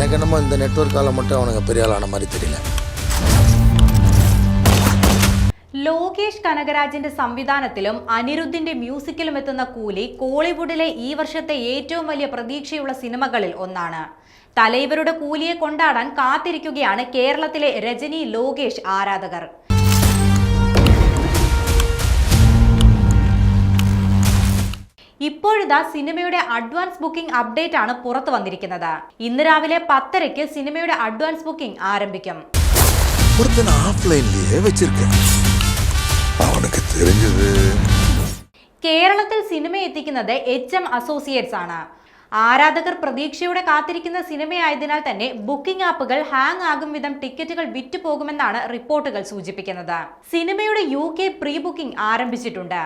எனக்கு என்னமோ இந்த நெட்வொர்க்கால மட்டும் அவனுங்க பெரிய ஆளான மாதிரி தெரியல. ലോകേഷ് കനകരാജിന്റെ സംവിധാനത്തിലും അനിരുദ്ധിന്റെ മ്യൂസിക്കിലും എത്തുന്ന കൂലി കോളിവുഡിലെ ഈ വർഷത്തെ ഏറ്റവും വലിയ പ്രതീക്ഷയുള്ള സിനിമകളിൽ ഒന്നാണ്. തലൈവരുടെ കൂലിയെ കൊണ്ടാടാൻ കാത്തിരിക്കുകയാണ് കേരളത്തിലെ രജനി ലോകേഷ് ആരാധകർ. ഇപ്പോഴിതാ സിനിമയുടെ അഡ്വാൻസ് ബുക്കിംഗ് അപ്ഡേറ്റ് ആണ് പുറത്തു വന്നിരിക്കുന്നത്. ഇന്ന് രാവിലെ 10:30 സിനിമയുടെ അഡ്വാൻസ് ബുക്കിംഗ് ആരംഭിക്കും. കേരളത്തിൽ സിനിമ എത്തിക്കുന്നത് HM അസോസിയേറ്റ്സ് ആണ്. ആരാധകർ പ്രതീക്ഷയോടെ കാത്തിരിക്കുന്ന സിനിമയായതിനാൽ തന്നെ ബുക്കിംഗ് ആപ്പുകൾ ഹാങ് ആകും വിധം ടിക്കറ്റുകൾ വിറ്റുപോകുമെന്നാണ് റിപ്പോർട്ടുകൾ സൂചിപ്പിക്കുന്നത്. സിനിമയുടെ UK പ്രീ ബുക്കിംഗ് ആരംഭിച്ചിട്ടുണ്ട്.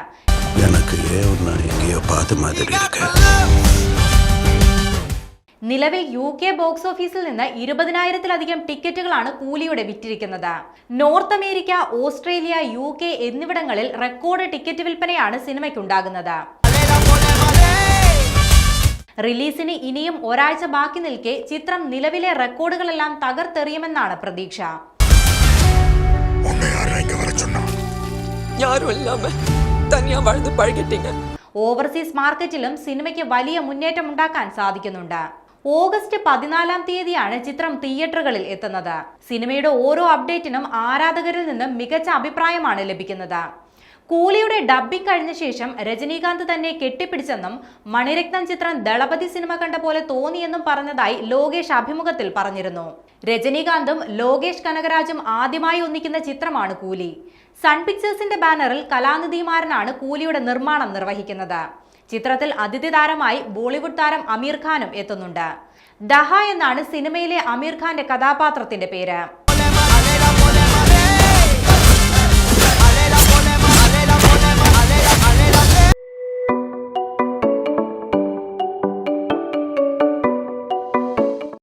നിലവിൽ UK ബോക്സ് ഓഫീസിൽ നിന്ന് 20,000-ലധികം ടിക്കറ്റുകളാണ് കൂലിയുടെ വിറ്റിരിക്കുന്നത്. നോർത്ത് അമേരിക്ക, ഓസ്ട്രേലിയ, UK എന്നിവിടങ്ങളിൽ റെക്കോർഡ് ടിക്കറ്റ് വിൽപ്പനയാണ് സിനിമയ്ക്കുണ്ടാകുന്നത്. റിലീസിന് ഇനിയും ഒരാഴ്ച ബാക്കി നിൽക്കെ ചിത്രം നിലവിലെ റെക്കോർഡുകളെല്ലാം തകർത്തെറിയുമെന്നാണ് പ്രതീക്ഷ. ഓവർസീസ് മാർക്കറ്റിലും സിനിമയ്ക്ക് വലിയ മുന്നേറ്റം ഉണ്ടാക്കാൻ സാധിക്കുന്നുണ്ട്. ഓഗസ്റ്റ് 14-ാം തീയതിയാണ് ചിത്രം തിയേറ്ററുകളിൽ എത്തുന്നത്. സിനിമയുടെ ഓരോ അപ്ഡേറ്റിനും ആരാധകരിൽ നിന്നും മികച്ച അഭിപ്രായമാണ് ലഭിക്കുന്നത്. കൂലിയുടെ ഡബ്ബിംഗ് കഴിഞ്ഞ ശേഷം രജനീകാന്ത് തന്നെ കെട്ടിപ്പിടിച്ചെന്നും മണിരത്നം ചിത്രം ദളപതി സിനിമ കണ്ട പോലെ തോന്നിയെന്നും പറഞ്ഞതായി ലോകേഷ് അഭിമുഖത്തിൽ പറഞ്ഞിരുന്നു. രജനീകാന്തും ലോകേഷ് കനകരാജും ആദ്യമായി ഒന്നിക്കുന്ന ചിത്രമാണ് കൂലി. സൺ പിക്ചേഴ്സിന്റെ ബാനറിൽ കലാനിധിമാരനാണ് കൂലിയുടെ നിർമ്മാണം നിർവഹിക്കുന്നത്. ചിത്രത്തിൽ അതിഥി താരമായി ബോളിവുഡ് താരം അമീർ ഖാനും എത്തുന്നുണ്ട്. ദഹ എന്നാണ് സിനിമയിലെ അമീർ ഖാന്റെ കഥാപാത്രത്തിന്റെ പേര്.